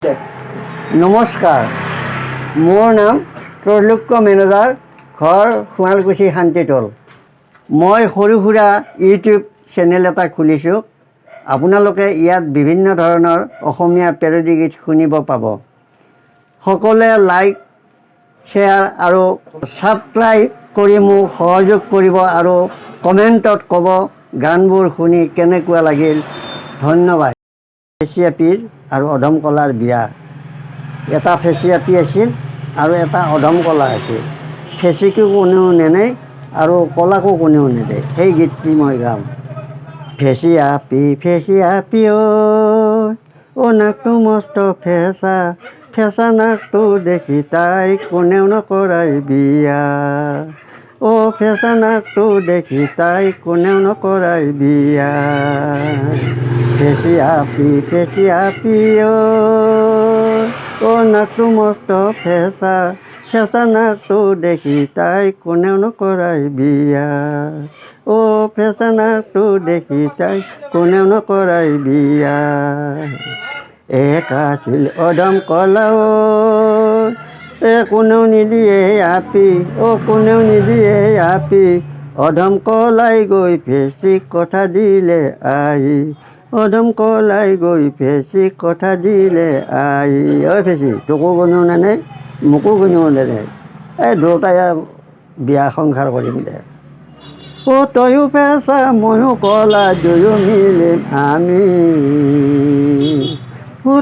নমস্কাৰ, মোৰ নাম ত্ৰৈলোক্য মেনেজাৰ, ঘৰ শুৱালকুছি শান্তিতল। মই সৰু সুৰা ইউটিউব চেনেল এটা খুলিছোঁ। আপোনালোকে ইয়াত বিভিন্ন ধৰণৰ অসমীয়া পেৰডি গীত শুনিব পাব। সকলোৱে লাইক, শ্বেয়াৰ আৰু ছাবস্ক্ৰাইব কৰি মোক সহযোগ কৰিব আৰু কমেণ্টত ক'ব গানবোৰ শুনি কেনেকুৱা লাগিল। ধন্যবাদ। ফেঁচিয়াপীৰ আৰু অধম কলাৰ বিয়া। এটা ফেঁচিয়াপী আছিল আৰু এটা অধম কলা আছিল। ফেঁচিকো কোনেও নেনে আৰু কলাকো কোনেও নেদে। সেই গীতটি মই গাম। ফেঁচিয়াপী অ নাকটো মস্ত ফেঁচা, ফেঁচা নাকটো দেখি তাইক কোনেও নকৰাই বিয়া। অ ফেঁচা নাকটো দেখি তাইক কোনেও নকৰাই বিয়া। ফেঁচিয়াপী অ নাকটো মস্ত ফেঁচা, ফেঁচা নাকটো দেখি তাইক কোনেও নকৰাই বিয়া। অ ফেঁচা নাকটো দেখি তাইক কোনেও নকৰাই বিয়া। এক আছিল অধম কলা কোনেও নিদিয়ে আপি, কোনেও নিদিয়ে আপি। অধম কলাই গৈ ফেঁচিক কথা দিলে আহি, অধম কলাই গৈ ফেঁচিক কথা দিলে আহি। ঐ ফেঁচি, তোকো কোনেও নেনে, মোকো কোনেও নেনে, এই দুয়োটাই বিয়া সংসাৰ কৰিম দে। তয়ো ফেঁচা ময়ো কলা দুয়ো মিলিম আমি।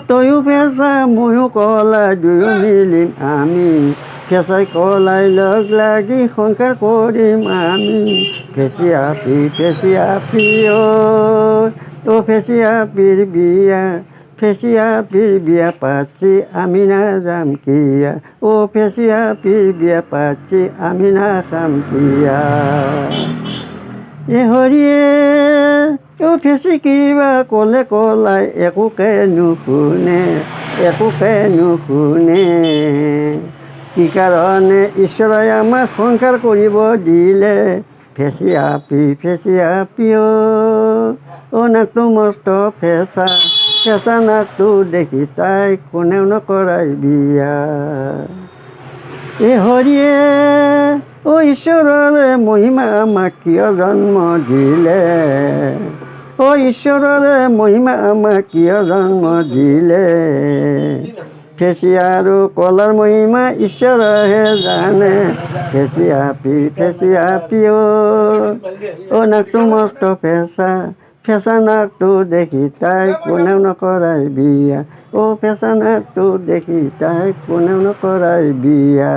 তয়ো ফেঁচা ময়ো কলা দুয়ো মিলিম আমি। ফেঁচাই কলাই লগ লাগি সংসাৰ কৰিম আমি। ফেঁচিয়াপী অ ফেঁচিয়াপীৰ বিয়া, ফেঁচিয়াপীৰ বিয়া পাতি আমি নাযাম কিয়া। অ ফেঁচিয়াপীৰ বিয়া পাতি আমি নাখাম কিয়া। হৰিয়ে অ ফেঁচি কিবা ক'লে কলাই একোকে নুশুনে, একোকে নুশুনে। কি কাৰণে ঈশ্বৰে আমাক সংসাৰ কৰিব দিলে। ফেঁচিয়াপী অ নাকটো মস্ত ফেঁচা, ফেঁচা নাকটো দেখি তাইক কোনেও নকৰাই বিয়া। হৰিয়ে অ ঈশ্বৰৰে মহিমা আমাক কিয় জন্ম দিলে। ঈশ্বৰৰে মহিমা আমাক কিয় জন্ম দিলে। ফেঁচি আৰু কলাৰ মহিমা ঈশ্বৰেহে জানে। ফেঁচিয়াপী অ নাকটো মস্ত ফেঁচা, ফেঁচা নাকটো দেখি তাইক কোনেও নকৰাই বিয়া। অ ফেঁচা নাকটো দেখি তাইক কোনেও নকৰাই বিয়া।